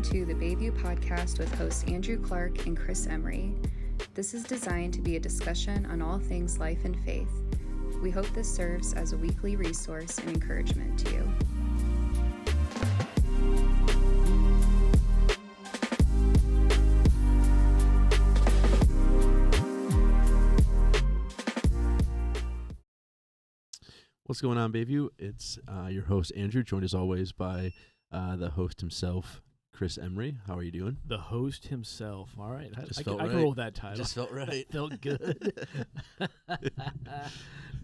to the Bayview Podcast with hosts Andrew Clark and Chris Emery. This is designed to be a discussion on all things life and faith. We hope this serves as a weekly resource and encouragement to you. What's going on, Bayview? It's your host, Andrew, joined as always by the host himself, Chris Emery. How are you doing? The host himself. All right. I can right. roll with that title. Just felt right. Felt good.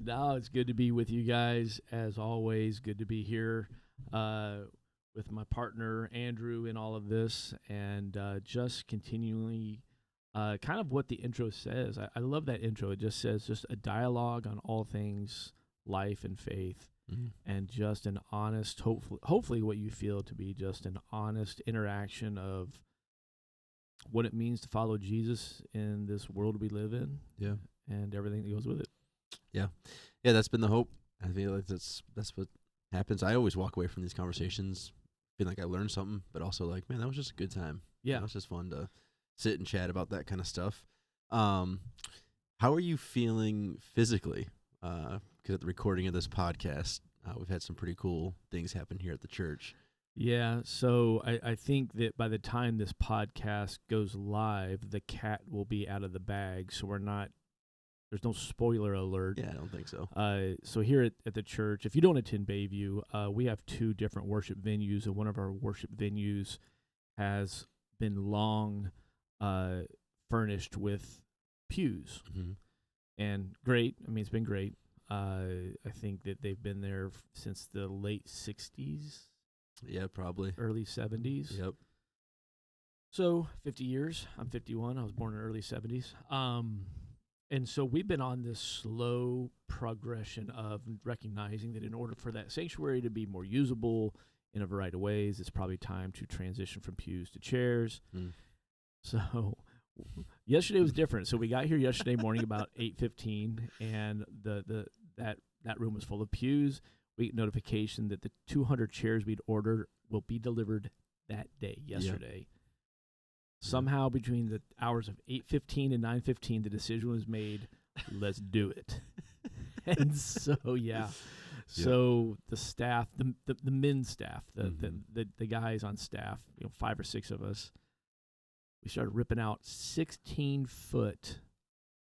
No, it's good to be with you guys, as always. Good to be here with my partner, Andrew, in all of this, and just continually kind of what the intro says. I love that intro. It just says just a dialogue on all things life and faith, and just an honest, hopefully what you feel to be just an honest interaction of what it means to follow Jesus in this world we live in, and everything that goes with it. Yeah, that's been the hope. I feel like that's what happens. I always walk away from these conversations feeling like I learned something, but also like, man, that was just a good time. Yeah, it was just fun to sit and chat about that kind of stuff. How are you feeling physically? Because at the recording of this podcast, we've had some pretty cool things happen here at the church. Yeah, so I think that by the time this podcast goes live, the cat will be out of the bag, so there's no spoiler alert. Yeah, I don't think so. So here at the church, if you don't attend Bayview, we have two different worship venues, and one of our worship venues has been long furnished with pews. Mm-hmm. And great. I mean, it's been great. I think that they've been there since the late 60s. Yeah, probably. Early 70s. Yep. So 50 years. I'm 51. I was born in the early 70s. And so we've been on this slow progression of recognizing that in order for that sanctuary to be more usable in a variety of ways, it's probably time to transition from pews to chairs. So yesterday was different. So we got here yesterday morning about 8:15, and that room was full of pews. We get notification that the 200 chairs we'd ordered will be delivered that day, yesterday. Yep. Somehow between the hours of 8:15 and 9:15, the decision was made, let's do it. And so, So the staff, the men's staff, the guys on staff, 5 or 6 of us, we started ripping out 16-foot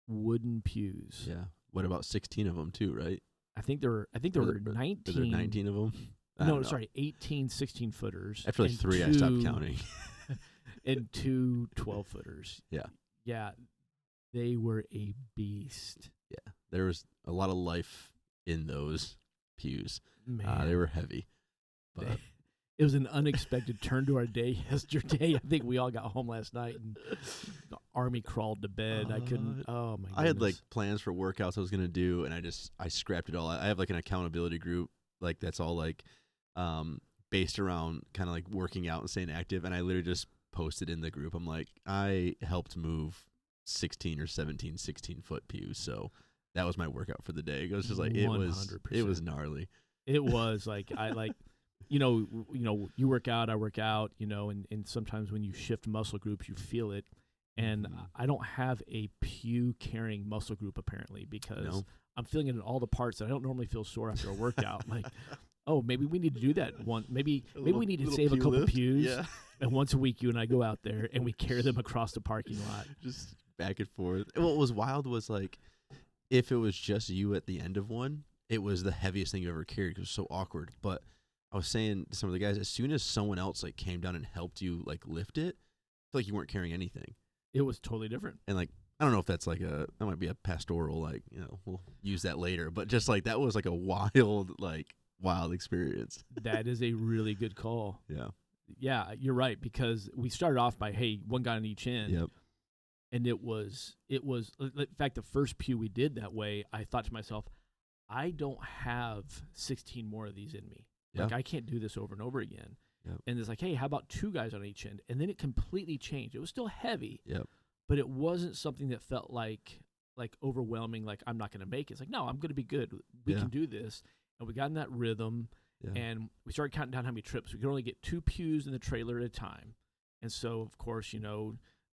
wooden pews. Yeah. What about 16 of them too, right? I think there were 19. Is there 19 of them? No, sorry, 18 16-footers. After like 3, I stopped counting. And 2 12-footers. Yeah. Yeah. They were a beast. Yeah. There was a lot of life in those pews. Man. They were heavy. But it was an unexpected turn to our day yesterday. I think we all got home last night and the army crawled to bed. I couldn't. Oh, my goodness. I had like plans for workouts I was going to do, and I scrapped it all. I have like an accountability group, like that's all like based around kind of like working out and staying active. And I literally just posted in the group. I'm like, I helped move 16 or 17 16-foot pews. So that was my workout for the day. It was just like, 100%. It was gnarly. It was like, you work out, I work out, and sometimes when you shift muscle groups, you feel it. And I don't have a pew-carrying muscle group, apparently, because I'm feeling it in all the parts that I don't normally feel sore after a workout. Like, oh, maybe we need to do that one. Maybe we need to save a couple pews. Yeah. And once a week, you and I go out there, and we carry them across the parking lot. Just back and forth. What was wild was, like, if it was just you at the end of one, it was the heaviest thing you ever carried because it was so awkward. But I was saying to some of the guys, as soon as someone else like came down and helped you like lift it, I feel like you weren't carrying anything. It was totally different. And like, I don't know if that's like that might be a pastoral, like, we'll use that later, but just like that was like a wild experience. That is a really good call. Yeah. Yeah, you're right, because we started off by, hey, one guy on each end. Yep. And it was in fact, the first pew we did that way, I thought to myself, I don't have 16 more of these in me. Like, I can't do this over and over again. Yep. And it's like, hey, how about 2 guys on each end? And then it completely changed. It was still heavy, but it wasn't something that felt like overwhelming, like I'm not going to make it. It's like, no, I'm going to be good. We can do this. And we got in that rhythm, and we started counting down how many trips. We could only get 2 pews in the trailer at a time. And so, of course,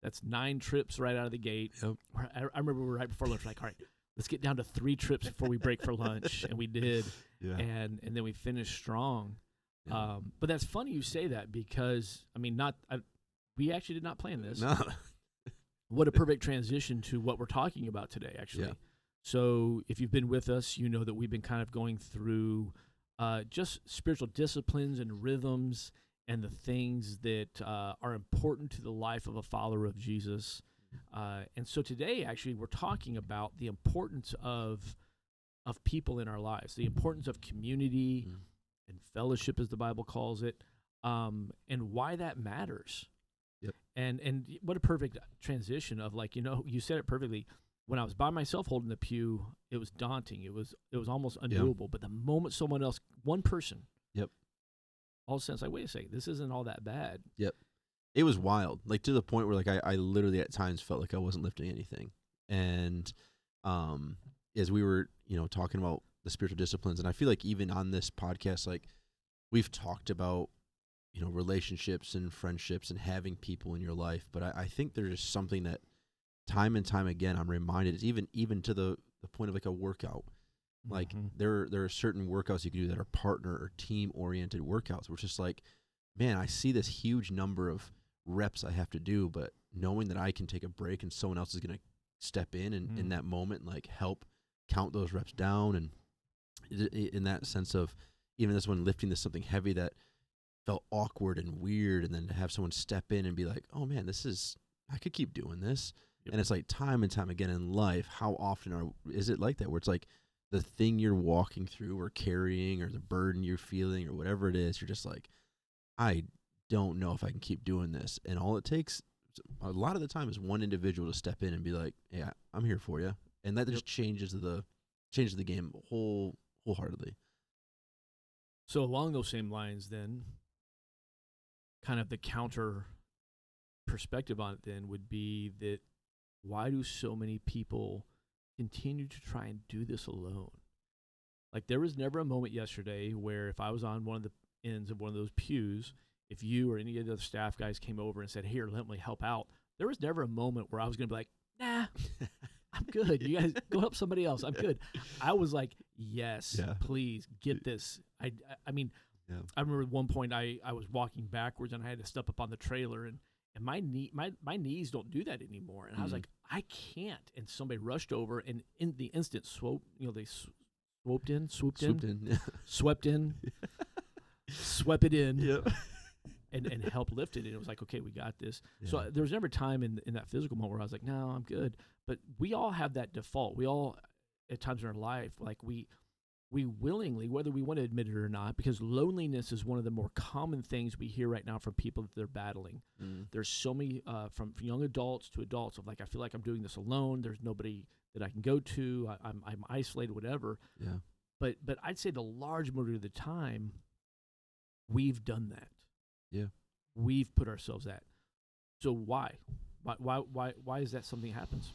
that's 9 trips right out of the gate. Yep. I remember we were right before lunch, like, all right, let's get down to 3 trips before we break for lunch. And we did. Yeah. And then we finished strong. Yeah. But that's funny you say that because, we actually did not plan this. No. What a perfect transition to what we're talking about today, actually. Yeah. So if you've been with us, you know that we've been kind of going through just spiritual disciplines and rhythms and the things that are important to the life of a follower of Jesus. And so today, actually, we're talking about the importance of people in our lives, the importance of community and fellowship, as the Bible calls it, and why that matters. Yep. And what a perfect transition of, like, you said it perfectly. When I was by myself holding the pew, it was daunting. It was almost undoable. But the moment someone else, one person, all of a sudden it's like, wait a second, this isn't all that bad. Yep. It was wild, like to the point where like I literally at times felt like I wasn't lifting anything. And as we were, talking about the spiritual disciplines, and I feel like even on this podcast, like we've talked about, relationships and friendships and having people in your life. But I think there's just something that time and time again I'm reminded is even to the point of like a workout. Like there are certain workouts you can do that are partner or team oriented workouts where it's just like, man, I see this huge number of reps I have to do, but knowing that I can take a break and someone else is going to step in and in that moment and like help count those reps down. And in that sense of even this one lifting this something heavy that felt awkward and weird, and then to have someone step in and be like, oh man, I could keep doing this. Yep. And it's like time and time again in life, how often is it like that where it's like the thing you're walking through or carrying or the burden you're feeling or whatever it is, you're just like, I don't know if I can keep doing this. And all it takes a lot of the time is one individual to step in and be like, yeah, I'm here for you. And that just changes the game wholeheartedly. So along those same lines then, kind of the counter perspective on it then would be that why do so many people continue to try and do this alone? Like there was never a moment yesterday where if I was on one of the ends of one of those pews, if you or any of the other staff guys came over and said, here, let me help out, there was never a moment where I was going to be like, nah, I'm good. You guys go help somebody else. I'm good. I was like, yes, please get this. I mean, I remember at one point I was walking backwards and I had to step up on the trailer and my knees don't do that anymore. And I was like, I can't. And somebody rushed over and in the instant swooped in, swept it in, and helped lift it. And it was like, okay, we got this. Yeah. So there was never a time in that physical moment where I was like, no, I'm good. But we all have that default. We all, at times in our life, like we willingly, whether we want to admit it or not, because loneliness is one of the more common things we hear right now from people that they're battling. There's so many, from young adults to adults, of like, I feel like I'm doing this alone. There's nobody that I can go to. I'm isolated, whatever. Yeah. But I'd say the large majority of the time, we've done that. Yeah. We've put ourselves at. So why? Why is that something that happens?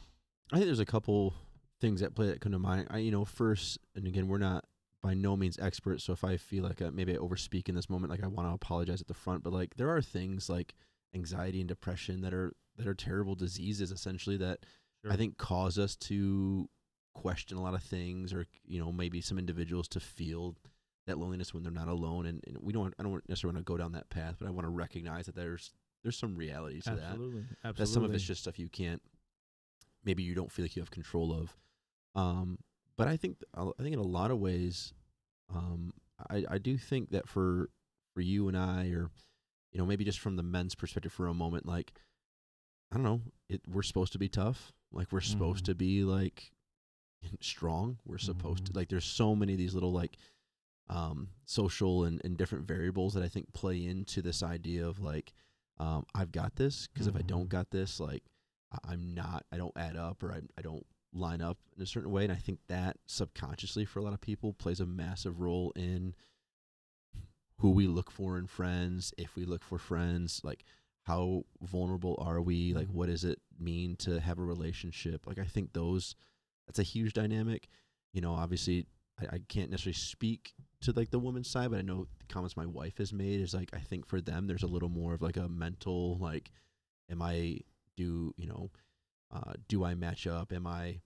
I think there's a couple things at play that come to mind. First, and again, we're not by no means experts, so if I feel like maybe I overspeak in this moment, like I want to apologize at the front, but like there are things like anxiety and depression that are terrible diseases essentially that I think cause us to question a lot of things, or maybe some individuals to feel that loneliness when they're not alone, and I don't necessarily want to go down that path, but I want to recognize that there's some reality to that. Absolutely. That some of it's just stuff you can't, maybe you don't feel like you have control of. But I think in a lot of ways, I do think that for you and I, or maybe just from the men's perspective for a moment, like I don't know, we're supposed to be tough, like we're supposed to be like strong. We're supposed to, like, there's so many of these little like social and different variables that I think play into this idea of like I've got this, because if I don't got this, like I don't add up, or I don't line up in a certain way. And I think that subconsciously for a lot of people plays a massive role in who we look for in friends, if we look for friends, like how vulnerable are we, like what does it mean to have a relationship. Like I think that's a huge dynamic. Obviously I can't necessarily speak to like the woman's side, but I know the comments my wife has made is like, I think for them there's a little more of like a mental, like, do I match up? Am I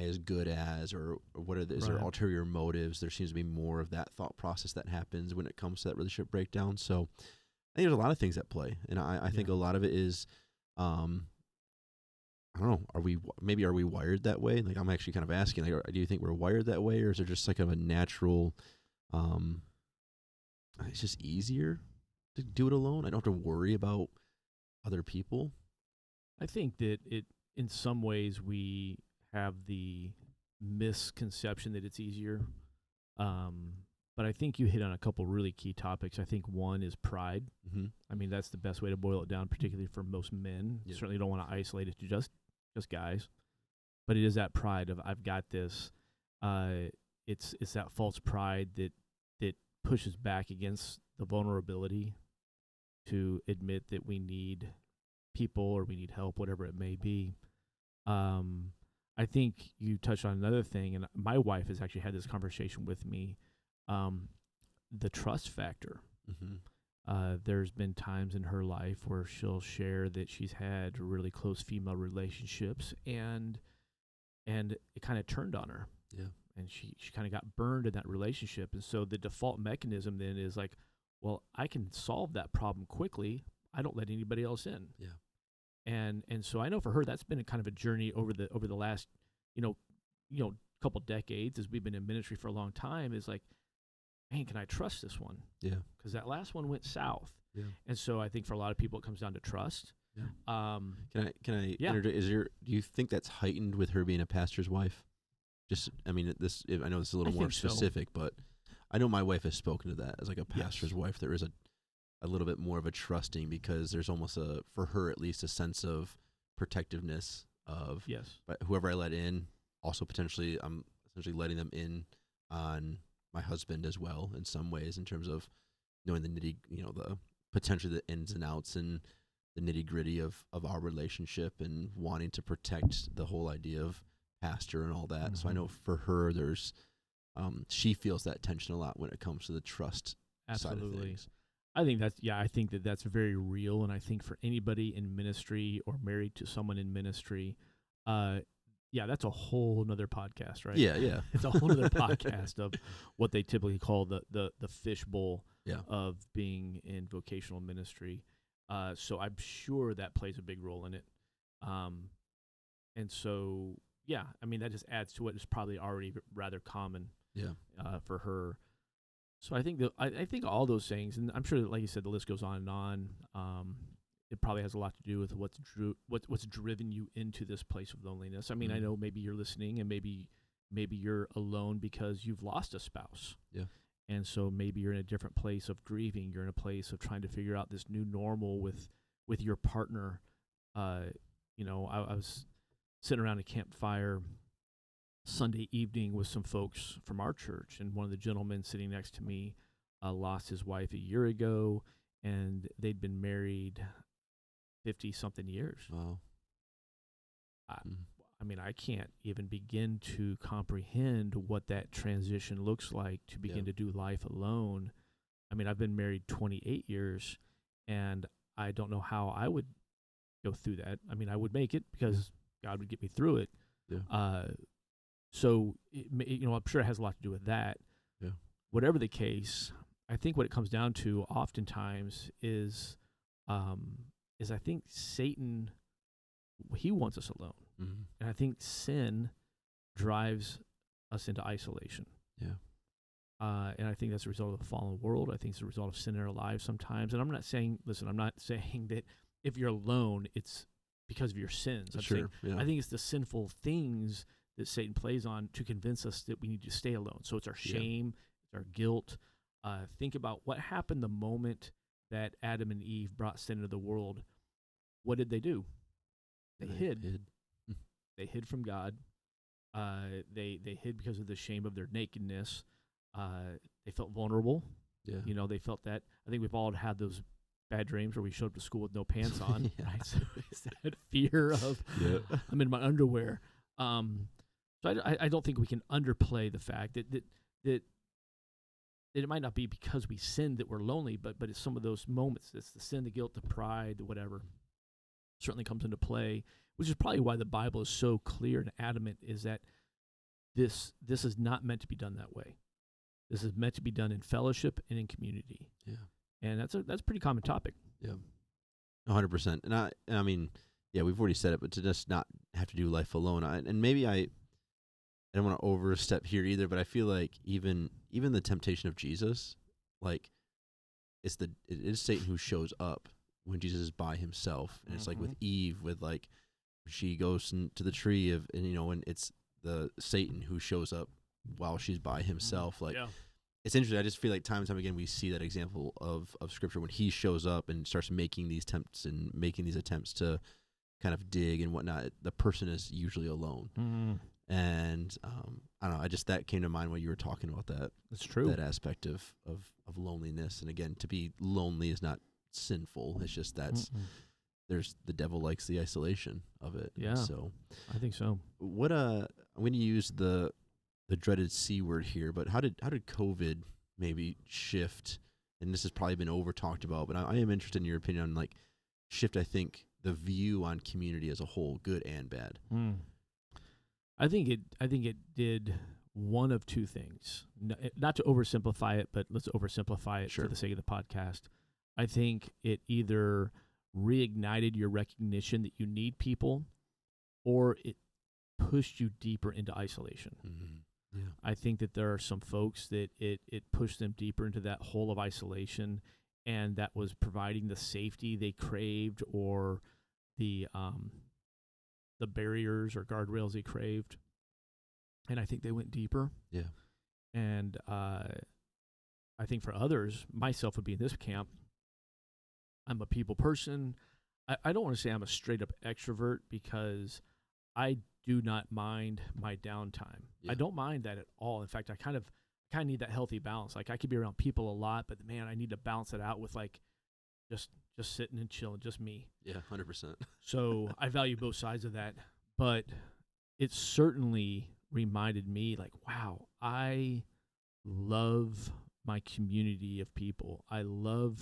as good as, or what are is there ulterior motives? There seems to be more of that thought process that happens when it comes to that relationship breakdown. So I think there's a lot of things at play, and I think a lot of it is, I don't know, are we wired that way? Like, I'm actually kind of asking, like, do you think we're wired that way, or is there just like a natural, it's just easier to do it alone? I don't have to worry about other people. I think that in some ways we have the misconception that it's easier. But I think you hit on a couple really key topics. I think one is pride. Mm-hmm. I mean, that's the best way to boil it down, particularly for most men. Yeah. Certainly don't want to isolate it to just guys. But it is that pride of, I've got this. It's that false pride that pushes back against the vulnerability to admit that we need people or we need help, whatever it may be. I think you touched on another thing, and my wife has actually had this conversation with me, the trust factor. Mm-hmm. There's been times in her life where she'll share that she's had really close female relationships, and it kind of turned on her. Yeah. And she kind of got burned in that relationship. And so the default mechanism then is like, well, I can solve that problem quickly. I don't let anybody else in. Yeah. And so I know for her, that's been a kind of a journey over the last, couple decades as we've been in ministry for a long time, is like, man, can I trust this one? Yeah. Because that last one went south. Yeah. And so I think for a lot of people, it comes down to trust. Yeah. Can I Yeah. do you think that's heightened with her being a pastor's wife? Just, I mean, I know this is a little more specific, but I know my wife has spoken to that as like a pastor's wife. There is a little bit more of a trusting, because there's almost for her at least, a sense of protectiveness of, but whoever I let in, also potentially I'm essentially letting them in on my husband as well in some ways, in terms of knowing the potentially the ins and outs and the nitty gritty of our relationship, and wanting to protect the whole idea of pastor and all that. Mm-hmm. So I know for her, there's she feels that tension a lot when it comes to the trust side of things. I think that's very real. And I think for anybody in ministry or married to someone in ministry, that's a whole nother podcast, right? Yeah. It's a whole other podcast of what they typically call the fishbowl of being in vocational ministry. So I'm sure that plays a big role in it. And so, I mean, that just adds to what is probably already rather common for her. So I think I think all those things, and I'm sure that, like you said, the list goes on and on. It probably has a lot to do with what's driven you into this place of loneliness. I mean, I know maybe you're listening, and maybe you're alone because you've lost a spouse. Yeah. And so maybe you're in a different place of grieving. You're in a place of trying to figure out this new normal with your partner. I was sitting around a campfire Sunday evening with some folks from our church, and one of the gentlemen sitting next to me lost his wife a year ago, and they'd been married 50-something years. Wow. I mean, I can't even begin to comprehend what that transition looks like to begin to do life alone. I mean, I've been married 28 years, and I don't know how I would go through that. I mean, I would make it because God would get me through it. Yeah. So, I'm sure it has a lot to do with that. Yeah. Whatever the case, I think what it comes down to oftentimes is I think Satan, he wants us alone. Mm-hmm. And I think sin drives us into isolation. Yeah. And I think that's a result of the fallen world. I think it's a result of sin in our lives sometimes. And I'm not saying that if you're alone, it's because of your sins. I think it's the sinful things that Satan plays on to convince us that we need to stay alone. So it's our shame, it's our guilt. Think about what happened the moment that Adam and Eve brought sin into the world. What did they do? They hid. They hid from God. They hid because of the shame of their nakedness. They felt vulnerable. Yeah. They felt that. I think we've all had those bad dreams where we showed up to school with no pants on. Right? So it's that fear of I'm in my underwear. So I don't think we can underplay the fact that it might not be because we sinned that we're lonely, but it's some of those moments. It's the sin, the guilt, the pride, the whatever, certainly comes into play, which is probably why the Bible is so clear and adamant, is that this is not meant to be done that way. This is meant to be done in fellowship and in community. Yeah. And that's a pretty common topic. Yeah. 100%. And I mean, yeah, we've already said it, but to just not have to do life alone. And maybe I don't want to overstep here either, but I feel like even the temptation of Jesus, like it is Satan who shows up when Jesus is by himself. And it's like with Eve, with like she goes to the tree of, and it's the Satan who shows up while she's by himself. Like, it's interesting. I just feel like time and time again we see that example of Scripture when he shows up and starts making these attempts to kind of dig and whatnot. The person is usually alone. And I don't know. That came to mind when you were talking about that. It's true. That aspect of loneliness. And again, to be lonely is not sinful. It's just there's the devil likes the isolation of it. Yeah. So I think so. What I'm going to use the dreaded C word here, but how did COVID maybe shift? And this has probably been over talked about, but I am interested in your opinion on like shift. I think the view on community as a whole, good and bad. I think it did one of two things. Not to oversimplify it, but let's oversimplify it for the sake of the podcast. I think it either reignited your recognition that you need people, or it pushed you deeper into isolation. Yeah. I think that there are some folks that it pushed them deeper into that hole of isolation, and that was providing the safety they craved, or the barriers or guardrails they craved. And I think they went deeper. Yeah. And I think for others, myself would be in this camp, I'm a people person. I don't want to say I'm a straight up extrovert, because I do not mind my downtime. Yeah. I don't mind that at all. In fact, I kind of need that healthy balance. Like, I could be around people a lot, but man, I need to balance it out with like just sitting and chilling, just me. Yeah, 100%. So I value both sides of that, but it certainly reminded me, like, wow, I love my community of people. I know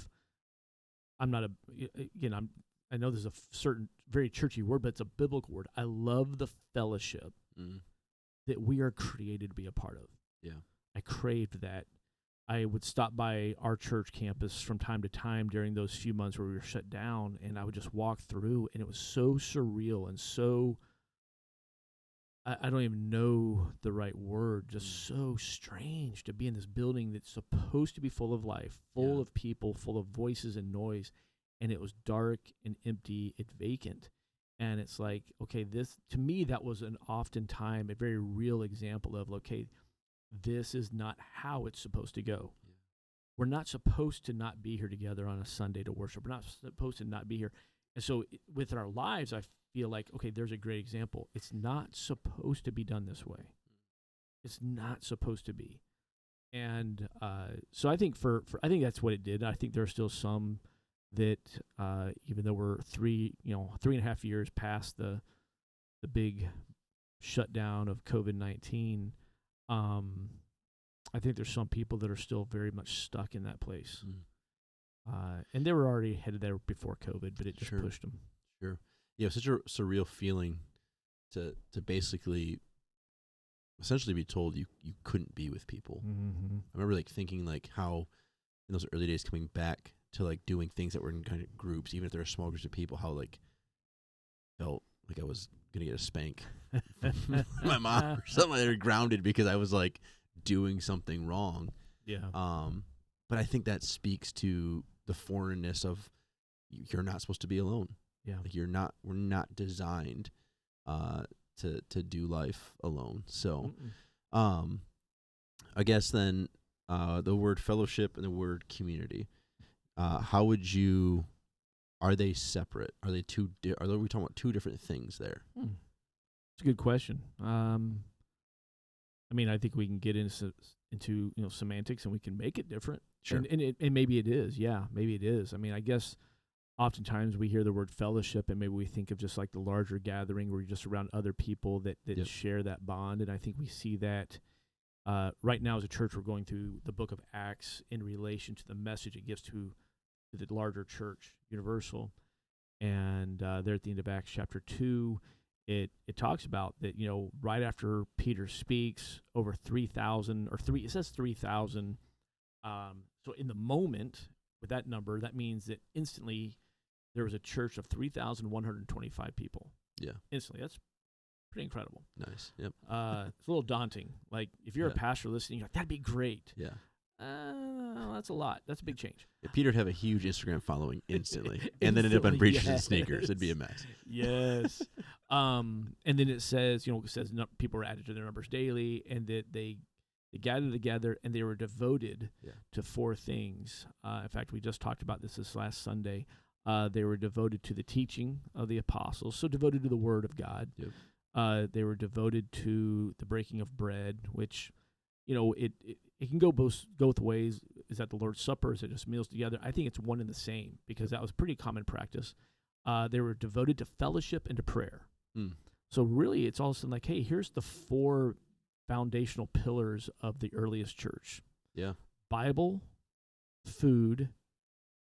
there's a certain very churchy word, but it's a biblical word. I love the fellowship that we are created to be a part of. Yeah. I craved that. I would stop by our church campus from time to time during those few months where we were shut down, and I would just walk through, and it was so surreal and so, I don't even know the right word, just so strange to be in this building that's supposed to be full of life, full of people, full of voices and noise, and it was dark and empty and vacant. And it's like, okay, this, to me, that was oftentimes a very real example of, okay, this is not how it's supposed to go. Yeah. We're not supposed to not be here together on a Sunday to worship. We're not supposed to not be here. And so with our lives, I feel like, okay, there's a great example. It's not supposed to be done this way. It's not supposed to be. And so I think I think that's what it did. I think there are still some that even though we're 3.5 years past the big shutdown of COVID-19, I think there's some people that are still very much stuck in that place. And they were already headed there before COVID, but it just pushed them. Sure. Yeah, such a surreal feeling to basically essentially be told you couldn't be with people. I remember like thinking like how in those early days coming back to like doing things that were in kind of groups, even if there were small groups of people, how like felt like I was gonna get a spank from my mom or something like that, or grounded because I was like doing something wrong. Yeah. But I think that speaks to the foreignness of you're not supposed to be alone. Yeah. Like we're not designed to do life alone. So I guess then the word fellowship and the word community, how would you, are they separate? Are they are we talking about two different things there? It's a good question. I mean, I think we can get into semantics, and we can make it different. Sure. And maybe it is. Yeah, maybe it is. I mean, I guess oftentimes we hear the word fellowship, and maybe we think of just like the larger gathering where you're just around other people that share that bond. And I think we see that Right now, as a church, we're going through the book of Acts in relation to the message it gives to the larger church, universal. And there at the end of Acts chapter 2, it talks about that, right after Peter speaks, over 3,000, it says 3,000. So in the moment, with that number, that means that instantly there was a church of 3,125 people. Yeah. Instantly. That's pretty incredible. Nice. Yep. It's a little daunting. Like, if you're a pastor listening, you're like, that'd be great. Yeah. That's a lot. That's a big change. Peter'd have a huge Instagram following instantly, and then end up on breeches and sneakers. It'd be a mess. Yes. And then it says, people were added to their numbers daily, and that they gathered together, and they were devoted to 4 things. In fact, we just talked about this last Sunday. They were devoted to the teaching of the apostles, so devoted to the Word of God. Yep. They were devoted to the breaking of bread, which, it can go both ways. Is that the Lord's Supper? Is it just meals together? I think it's one and the same, because that was pretty common practice. They were devoted to fellowship and to prayer. So really, it's all of a sudden like, hey, here's the 4 foundational pillars of the earliest church. Yeah. Bible, food,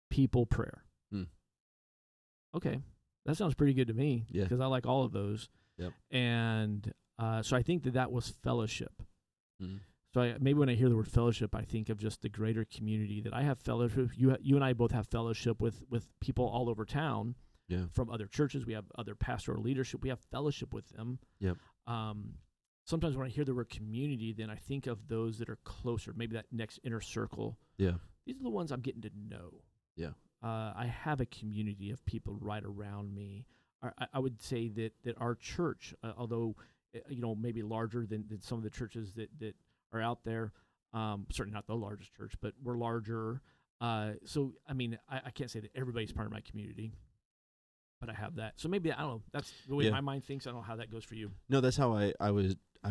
people, prayer. Okay. That sounds pretty good to me, because I like all of those. Yep. And so I think that was fellowship. Mm. So maybe when I hear the word fellowship, I think of just the greater community that I have fellowship. You and I both have fellowship with people all over town. Yeah. From other churches. We have other pastoral leadership. We have fellowship with them. Yep. Sometimes when I hear the word community, then I think of those that are closer, maybe that next inner circle. Yeah. These are the ones I'm getting to know. Yeah. I have a community of people right around me. I would say that our church, although maybe larger than some of the churches that are out there, certainly not the largest church, but we're larger. So I mean, I can't say that everybody's part of my community, but I have that. So maybe, I don't know, that's the way my mind thinks. I don't know how that goes for you. No, that's how I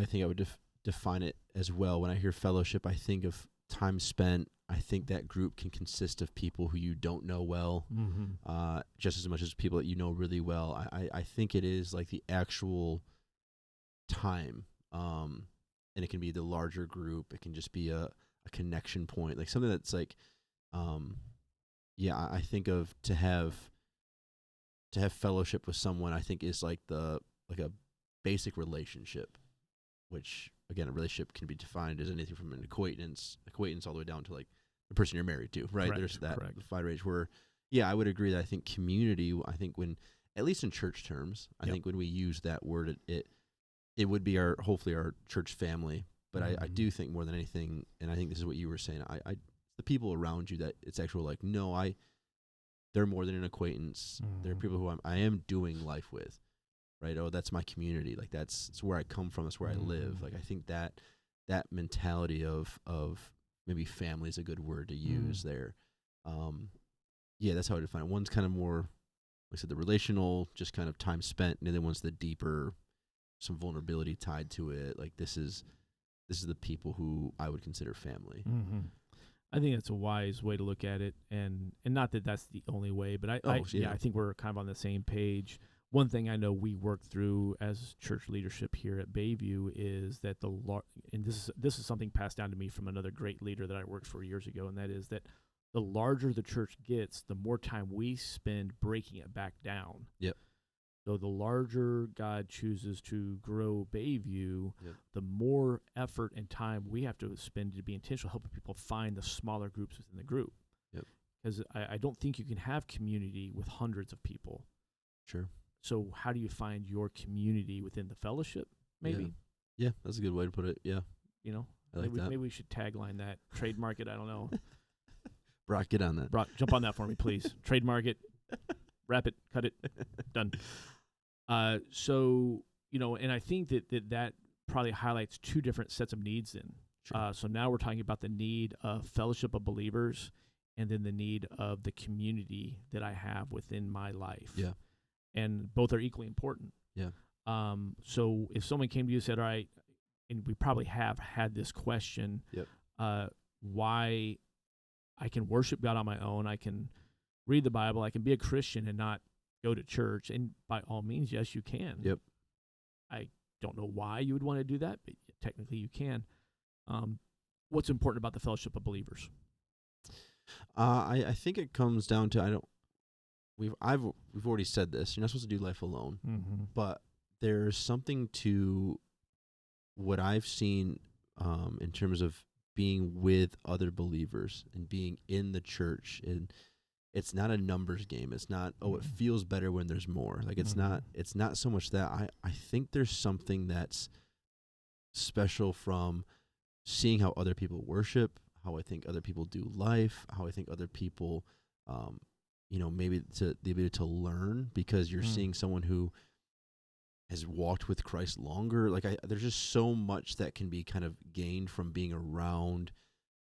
think I would define it as well. When I hear fellowship, I think of time spent. I think that group can consist of people who you don't know well, just as much as people that you know really well. I think it is like the actual time, and it can be the larger group. It can just be a connection point, like something that's like, I think of to have fellowship with someone, I think is like a basic relationship, which again, a relationship can be defined as anything from an acquaintance all the way down to like the person you're married to, right? Correct, There's that correct. fine range where, I would agree that I think community, when, at least in church terms, I think when we use that word, it would be hopefully our church family. But I do think more than anything, and I think this is what you were saying, the people around you that it's actual like, no, they're more than an acquaintance. They're people who I am doing life with, right? Oh, that's my community. Like it's where I come from. That's where I live. Like I think that mentality of maybe family is a good word to use there. That's how I define it. One's kind of more, like I said, the relational, just kind of time spent, and the other one's the deeper, some vulnerability tied to it. Like this is the people who I would consider family. I think that's a wise way to look at it, and not that that's the only way, but I think we're kind of on the same page. One thing I know we work through as church leadership here at Bayview is that and this is something passed down to me from another great leader that I worked for years ago, and that is that the larger the church gets, the more time we spend breaking it back down. Yep. So the larger God chooses to grow Bayview, the more effort and time we have to spend to be intentional helping people find the smaller groups within the group. Yep. Because I don't think you can have community with hundreds of people. Sure. So how do you find your community within the fellowship, maybe? Yeah, that's a good way to put it, yeah. I like that. Maybe we should tagline that, trademark it, I don't know. Brock, get on that. Brock, jump on that for me, please. Trademark it, wrap it, cut it, done. So, and I think that probably highlights 2 different sets of needs then. Sure. So now we're talking about the need of fellowship of believers and then the need of the community that I have within my life. Yeah. And both are equally important. Yeah. So if someone came to you and said, all right, and we probably have had this question, why I can worship God on my own, I can read the Bible, I can be a Christian and not go to church, and by all means, yes, you can. Yep. I don't know why you would want to do that, but technically you can. what's important about the fellowship of believers? I think it comes down to we've already said this. You're not supposed to do life alone, but there's something to what I've seen in terms of being with other believers and being in the church. And it's not a numbers game. It's not, it feels better when there's more. Like it's not so much that. I think there's something that's special from seeing how other people worship, how I think other people do life, how I think other people, maybe the ability to learn, because you're seeing someone who has walked with Christ longer. Like there's just so much that can be kind of gained from being around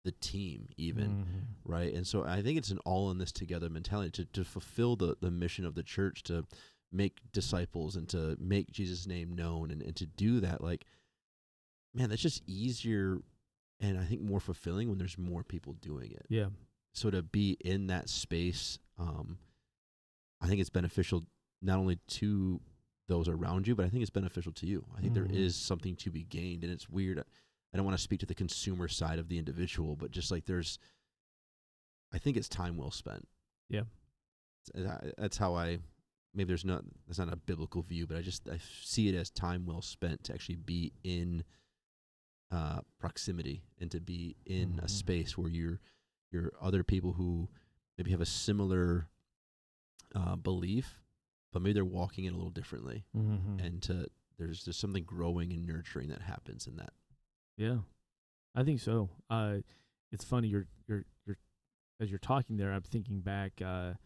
the team even, right? And so I think it's an all in this together mentality to fulfill the mission of the church, to make disciples and to make Jesus' name known, and to do that, like, man, that's just easier and I think more fulfilling when there's more people doing it. Yeah. So to be in that space, I think it's beneficial not only to those around you, but I think it's beneficial to you. I think there is something to be gained, and it's weird. I don't want to speak to the consumer side of the individual, but just like I think it's time well spent. Yeah. That's how maybe that's not a biblical view, but I see it as time well spent to actually be in proximity and to be in a space where you're other people who maybe have a similar belief, but maybe they're walking it a little differently, and there's something growing and nurturing that happens in that. Yeah, I think so. It's funny you're as you're talking there, I'm thinking back a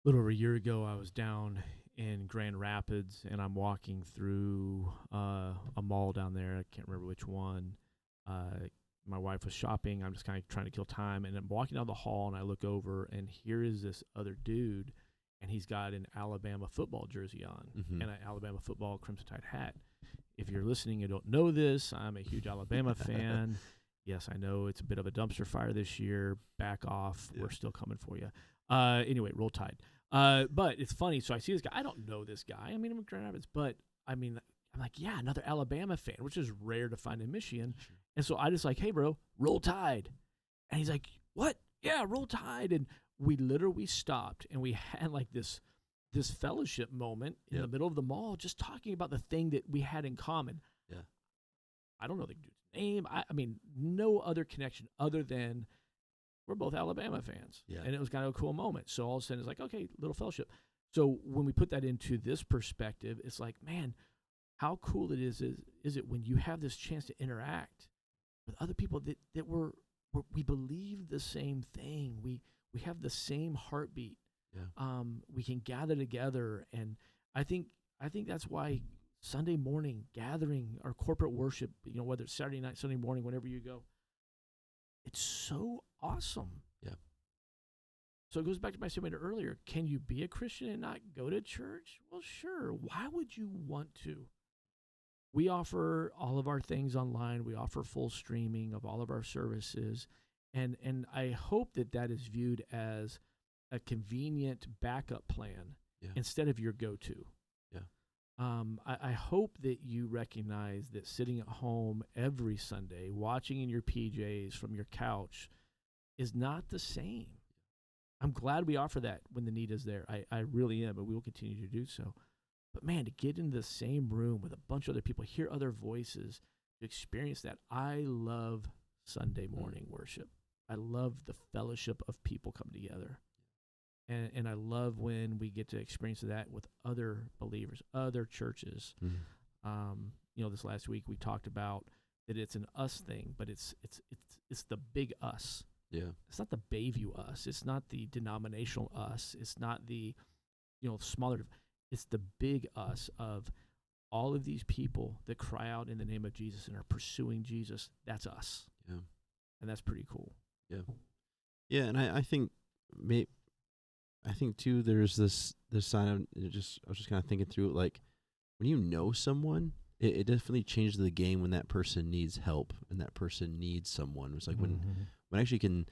little over a year ago. I was down in Grand Rapids, and I'm walking through a mall down there. I can't remember which one. My wife was shopping. I'm just kind of trying to kill time, and I'm walking down the hall, and I look over, and here is this other dude, and he's got an Alabama football jersey on and an Alabama football Crimson Tide hat. If you're listening and don't know this, I'm a huge Alabama fan. Yes, I know it's a bit of a dumpster fire this year. Back off. Yeah. We're still coming for you. Anyway, roll Tide. But it's funny. So I see this guy. I don't know this guy. I mean, I'm in Grand Rapids, but I mean, I'm like, yeah, another Alabama fan, which is rare to find in Michigan. Sure. And so I just like, hey, bro, roll Tide. And he's like, what? Yeah, roll Tide. And we literally stopped, and we had like this fellowship moment in the middle of the mall, just talking about the thing that we had in common. Yeah. I don't know the dude's name. I mean, no other connection other than we're both Alabama fans. Yeah. And it was kind of a cool moment. So all of a sudden it's like, okay, little fellowship. So when we put that into this perspective, it's like, man, how cool it is it when you have this chance to interact with other people that we believe the same thing. We have the same heartbeat. Yeah. We can gather together, and I think that's why Sunday morning gathering, our corporate worship, whether it's Saturday night, Sunday morning, whenever you go, it's so awesome. Yeah. So it goes back to my statement earlier. Can you be a Christian and not go to church? Well, sure. Why would you want to? We offer all of our things online. We offer full streaming of all of our services, and I hope that is viewed as a convenient backup plan instead of your go-to. Yeah. I hope that you recognize that sitting at home every Sunday, watching in your PJs from your couch, is not the same. I'm glad we offer that when the need is there. I really am, and we will continue to do so. But man, to get in the same room with a bunch of other people, hear other voices, to experience that. I love Sunday morning worship. I love the fellowship of people coming together. And I love when we get to experience that with other believers, other churches. This last week we talked about that it's an us thing, but it's the big us. Yeah. It's not the Bayview us. It's not the denominational us. It's not the smaller. It's the big us of all of these people that cry out in the name of Jesus and are pursuing Jesus. That's us. Yeah. And that's pretty cool. Yeah. Yeah, and I think too, there's this sign of I was just kind of thinking through it, like when you know someone, it definitely changes the game when that person needs help and that person needs someone. It's like when actually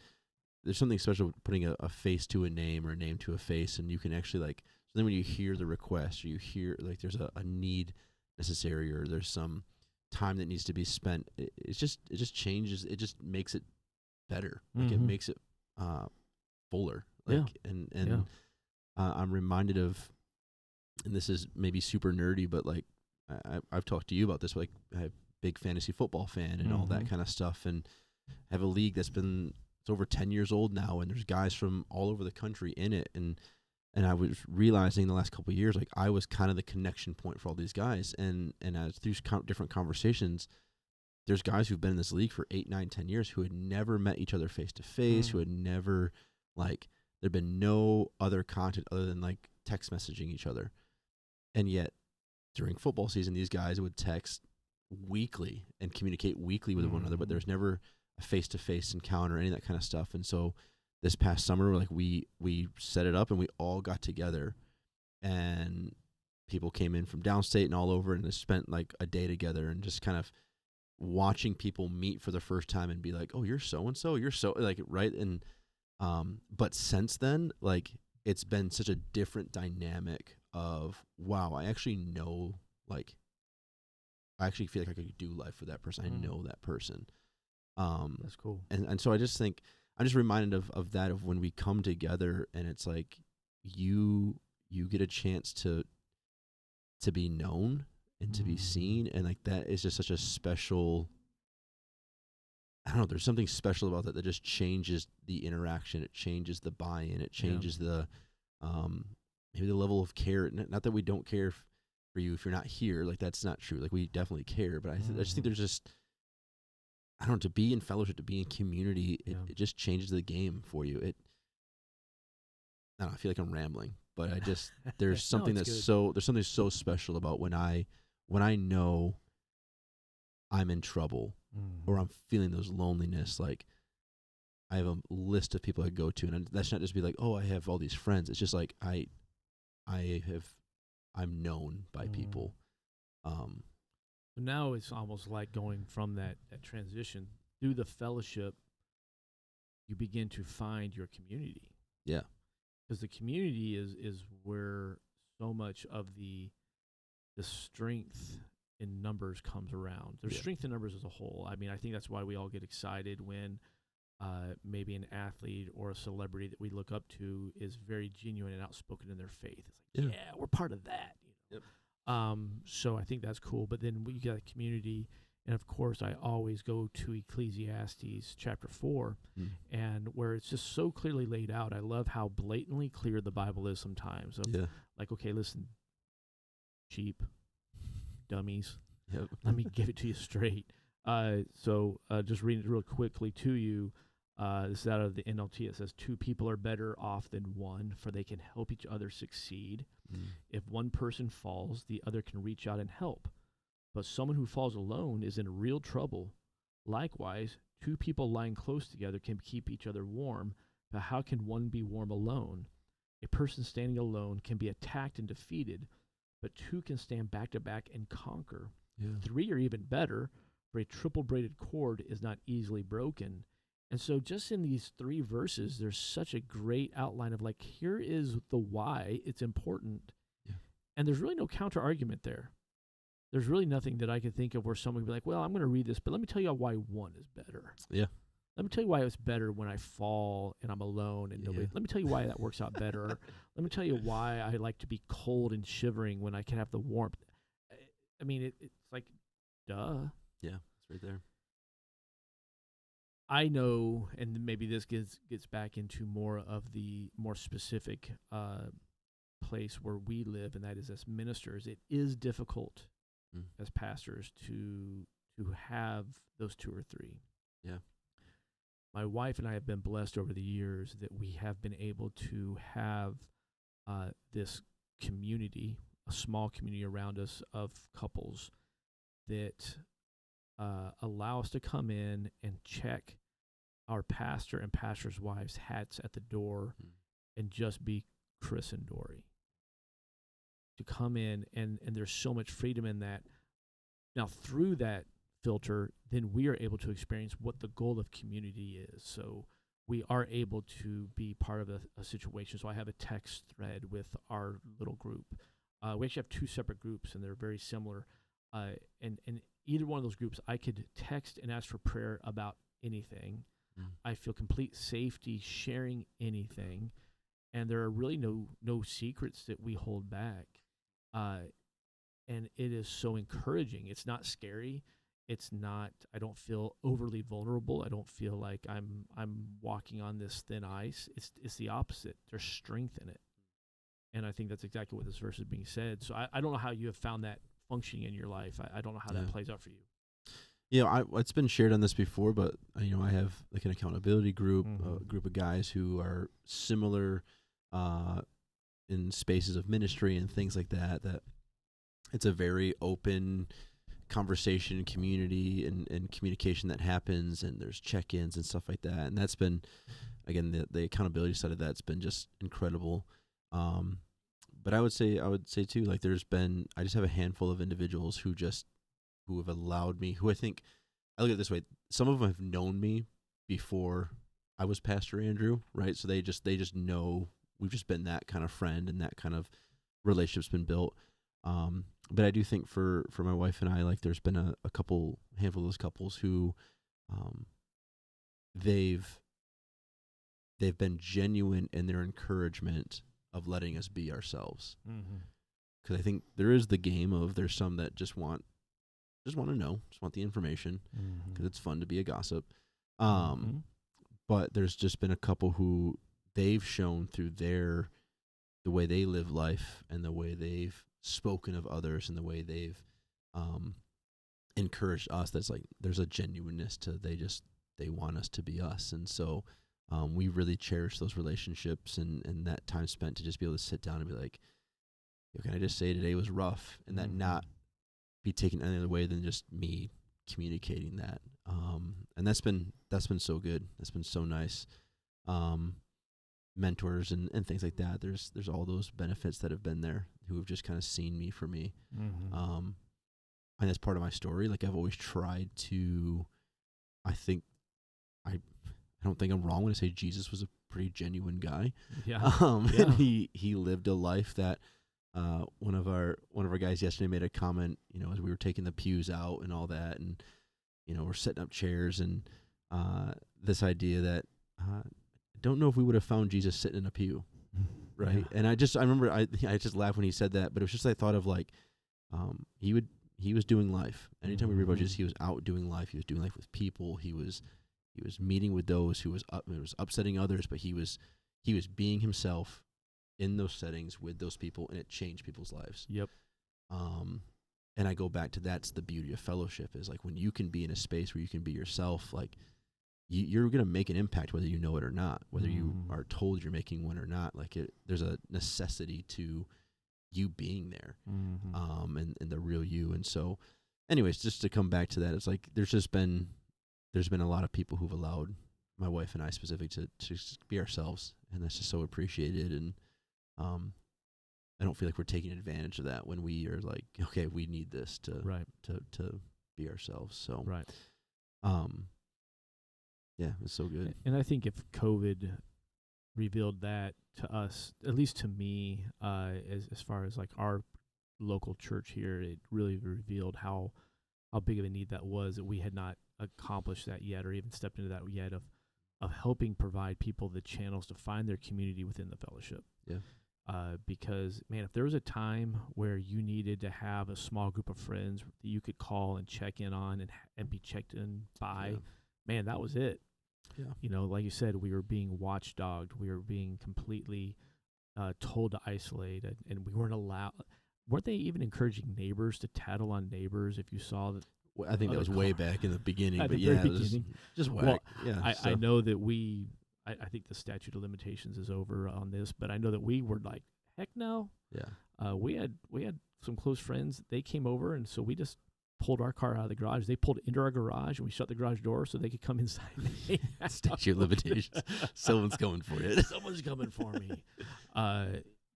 there's something special putting a face to a name or a name to a face, and you can actually so then when you hear the request or you hear like there's a need necessary or there's some time that needs to be spent. It just changes. It just makes it better. Like it makes it fuller. Like and I'm reminded of, and this is maybe super nerdy, but like I've talked to you about this. Like I'm a big fantasy football fan and all that kind of stuff, and have a league that's been it's over 10 years old now, and there's guys from all over the country in it, and I was realizing the last couple of years, like I was kind of the connection point for all these guys, and as through different conversations, there's guys who've been in this league for 8, 9, 10 years who had never met each other face to face, who had never like there'd been no other content other than like text messaging each other, and yet during football season, these guys would text weekly and communicate weekly with one another, but there's never a face-to-face encounter, any of that kind of stuff. And so this past summer, like we set it up and we all got together, and people came in from downstate and all over, and they spent like a day together, and just kind of watching people meet for the first time and be like, oh, you're so-and-so, you're so like, right. And, but since then, like it's been such a different dynamic of, wow, I actually know, like, I actually feel like I could do life with that person. I know that person. That's cool. And so I just think, I'm just reminded of that, of when we come together and it's like you get a chance to be known and to be seen, and like that is just such a special, I don't know, there's something special about that just changes the interaction, it changes the buy-in, it changes the maybe the level of care. Not that we don't care for you if you're not here, like that's not true, like we definitely care, but I just think there's just, I don't know, to be in fellowship, to be in community, it just changes the game for you. I don't know, I feel like I'm rambling, but I just, there's something there's something so special about when I know I'm in trouble or I'm feeling those loneliness. Like I have a list of people I go to, and that's not just be like, oh, I have all these friends. It's just like I'm known by people. Now it's almost like going from that transition through the fellowship, you begin to find your community. Yeah. Because the community is where so much of the strength in numbers comes around. There's strength in numbers as a whole. I mean, I think that's why we all get excited when maybe an athlete or a celebrity that we look up to is very genuine and outspoken in their faith. It's like, yeah, we're part of that. Yep. So I think that's cool. But then we got a community, and of course I always go to Ecclesiastes chapter 4, and where it's just so clearly laid out. I love how blatantly clear the Bible is sometimes. Like, okay, listen, sheep, dummies. Let me give it to you straight. So just reading it real quickly to you. This is out of the NLT. It says, 2 people are better off than one, for they can help each other succeed. If one person falls, the other can reach out and help. But someone who falls alone is in real trouble. Likewise, 2 people lying close together can keep each other warm, but how can one be warm alone? A person standing alone can be attacked and defeated, but 2 can stand back to back and conquer. 3 are even better, for a triple braided cord is not easily broken. And so just in these 3 verses, there's such a great outline of like, here is the why it's important. And there's really no counter argument there. There's really nothing that I could think of where someone would be like, well, I'm going to read this, but let me tell you why 1 is better. Let me tell you why it's better when I fall and I'm alone and nobody. Let me tell you why that works out better. Or let me tell you why I like to be cold and shivering when I can have the warmth. I mean, it's like, duh. Yeah, it's right there. I know, and maybe this gets back into more of the more specific place where we live, and that is as ministers. It is difficult as pastors to have those 2 or 3. Yeah. My wife and I have been blessed over the years that we have been able to have this community, a small community around us of couples that allow us to come in and check our pastor and pastor's wives' hats at the door and just be Chris and Dory. To come in, and there's so much freedom in that. Now, through that filter, then we are able to experience what the goal of community is. So we are able to be part of a situation. So I have a text thread with our little group. We actually have 2 separate groups, and they're very similar. And either one of those groups, I could text and ask for prayer about anything. I feel complete safety sharing anything, and there are really no secrets that we hold back. And it is so encouraging. It's not scary. It's not. I don't feel overly vulnerable. I don't feel like I'm walking on this thin ice. It's the opposite. There's strength in it, and I think that's exactly what this verse is being said. So I don't know how you have found that functioning in your life. I don't know how that plays out for you. Yeah, it's been shared on this before, but I have like an accountability group, a group of guys who are similar in spaces of ministry and things like that. That it's a very open conversation, community, and communication that happens, and there's check-ins and stuff like that. And that's been, again, the accountability side of that's been just incredible. But I would say too, like I just have a handful of individuals who have allowed me, who I look at it this way, some of them have known me before I was Pastor Andrew, right? So they just know we've just been that kind of friend, and that kind of relationship's been built. But I do think for my wife and I, like there's been a handful of those couples who, they've been genuine in their encouragement of letting us be ourselves. Because I think there is the game of, there's some that just want to know, just want the information, because it's fun to be a gossip. But there's just been a couple who they've shown through the way they live life, and the way they've spoken of others, and the way they've encouraged us, that's like there's a genuineness to they want us to be us. And so we really cherish those relationships and that time spent to just be able to sit down and be like, can I just say today was rough, and that not be taken any other way than just me communicating that. And that's been so good. That's been so nice. Mentors and things like that. There's all those benefits that have been there, who have just kind of seen me for me. And that's part of my story. Like I've always tried to, I don't think I'm wrong when I say Jesus was a pretty genuine guy. Yeah. And he lived a life that, one of our guys yesterday made a comment, as we were taking the pews out and all that, and we're setting up chairs, and this idea that I don't know if we would have found Jesus sitting in a pew, right? Yeah. And I remember I just laughed when he said that, but it was just, I thought of like, he was doing life. Anytime we read about Jesus, he was out doing life. He was doing life with people. He was meeting with those who was upsetting others, but he was being himself in those settings with those people, and it changed people's lives. Yep. And I go back to, that's the beauty of fellowship, is like when you can be in a space where you can be yourself, like you're going to make an impact whether you know it or not, whether you are told you're making one or not. Like there's a necessity to you being there, and the real you. And so anyways, just to come back to that, it's like there's been a lot of people who've allowed my wife and I specifically to just be ourselves, and that's just so appreciated. And I don't feel like we're taking advantage of that when we are like, okay, we need this to be ourselves. So yeah, it's so good. And I think if COVID revealed that to us, at least to me, as far as like our local church here, it really revealed how big of a need that was, that we had not accomplished that yet, or even stepped into that yet, of helping provide people the channels to find their community within the fellowship. Yeah. Because, man, if there was a time where you needed to have a small group of friends that you could call and check in on and be checked in by, man, that was it. Yeah. Like you said, we were being watchdogged. We were being completely told to isolate, and we weren't allowed. Weren't they even encouraging neighbors to tattle on neighbors if you saw that? Well, I think that was way back in the beginning, but yeah, it was just whack. Well, yeah, I know that I think the statute of limitations is over on this, but I know that we were like, heck no. Yeah. We had some close friends. They came over, and so we just pulled our car out of the garage. They pulled into our garage, and we shut the garage door so they could come inside. Statute of limitations. Someone's coming for you. Someone's coming for me.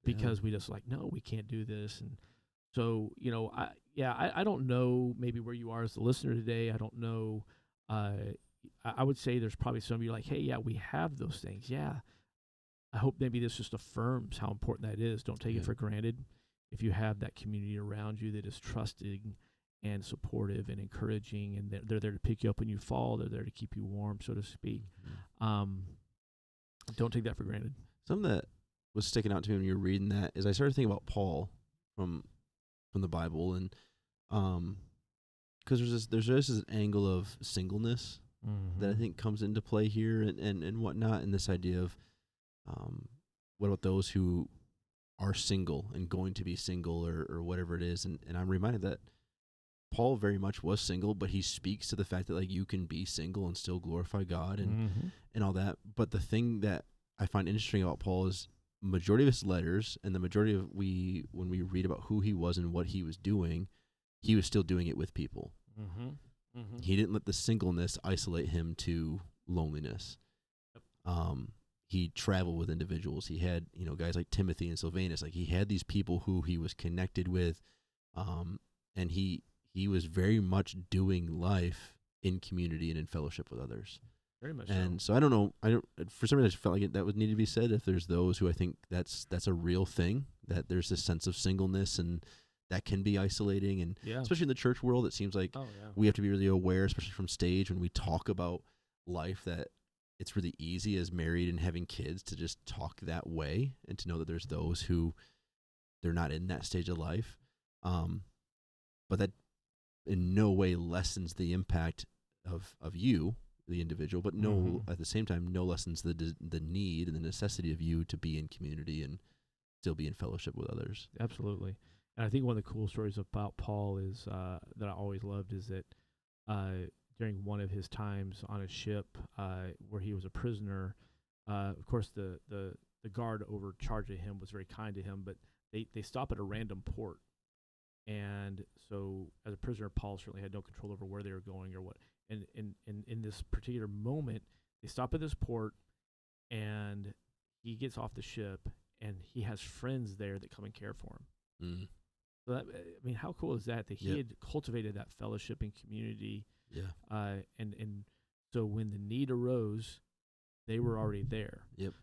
Because we just like, no, we can't do this. And so, I don't know maybe where you are as the listener today. I don't know. I would say there's probably some of you like, hey, yeah, we have those things. Yeah. I hope maybe this just affirms how important that is. Don't take it for granted. If you have that community around you that is trusting and supportive and encouraging, and they're there to pick you up when you fall. They're there to keep you warm, so to speak. Don't take that for granted. Something that was sticking out to me when you were reading that is I started thinking about Paul from the Bible, and because there's just this angle of singleness that I think comes into play here, and whatnot, and this idea of what about those who are single and going to be single or whatever it is, and I'm reminded that Paul very much was single, but he speaks to the fact that like you can be single and still glorify God and all that. But the thing that I find interesting about Paul is majority of his letters and the majority of when we read about who he was and what he was doing, he was still doing it with people. He didn't let the singleness isolate him to loneliness. He traveled with individuals. He had, guys like Timothy and Silvanus. Like he had these people who he was connected with, and he was very much doing life in community and in fellowship with others. Very much. And so I don't know. For some reason I just felt like that would need to be said. If there's those who I think that's a real thing, that there's this sense of singleness and that can be isolating, and especially in the church world, it seems like we have to be really aware, especially from stage when we talk about life, that it's really easy as married and having kids to just talk that way, and to know that there's those who they're not in that stage of life. But that in no way lessens the impact of you, the individual, but at the same time, no lessens the need and the necessity of you to be in community and still be in fellowship with others. Absolutely. And I think one of the cool stories about Paul is that I always loved is that during one of his times on a ship where he was a prisoner, of course the guard overcharging him was very kind to him, but they stop at a random port. And so as a prisoner, Paul certainly had no control over where they were going or what. And in this particular moment, they stop at this port, and he gets off the ship, and he has friends there that come and care for him. So that, I mean, how cool is that he had cultivated that fellowship and community? Yeah. And so when the need arose, they were already there. Yep.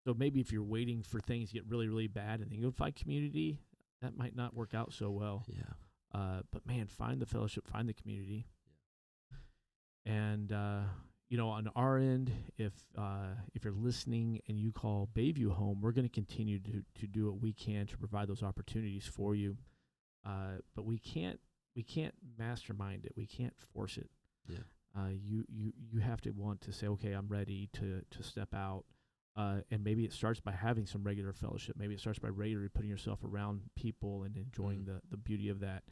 So maybe if you're waiting for things to get really, really bad and then you find community, that might not work out so well. Yeah. But man, find the fellowship, find the community. Yeah. And on our end, if you're listening and you call Bayview home, we're going to continue to do what we can to provide those opportunities for you. But we can't mastermind it. We can't force it. Yeah. You have to want to say, okay, I'm ready to step out. And maybe it starts by having some regular fellowship. Maybe it starts by regularly putting yourself around people and enjoying the beauty of that.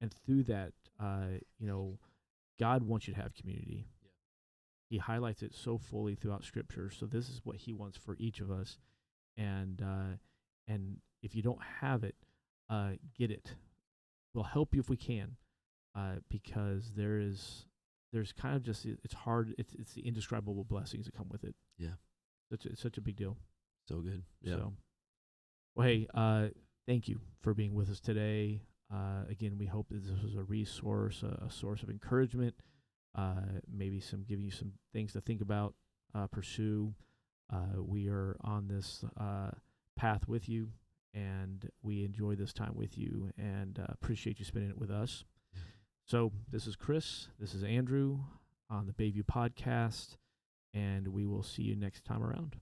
And through that, God wants you to have community. Yeah. He highlights it so fully throughout Scripture. So this is what He wants for each of us. And if you don't have it, get it. We'll help you if we can, because there's kind of just it's hard. It's the indescribable blessings that come with it. Yeah. It's such a big deal. So good. Yeah. So, well, hey, thank you for being with us today. Again, we hope that this was a resource, a source of encouragement, maybe giving you some things to think about, pursue. We are on this path with you, and we enjoy this time with you, and appreciate you spending it with us. So this is Chris. This is Andrew on the Bayview Podcast. And we will see you next time around.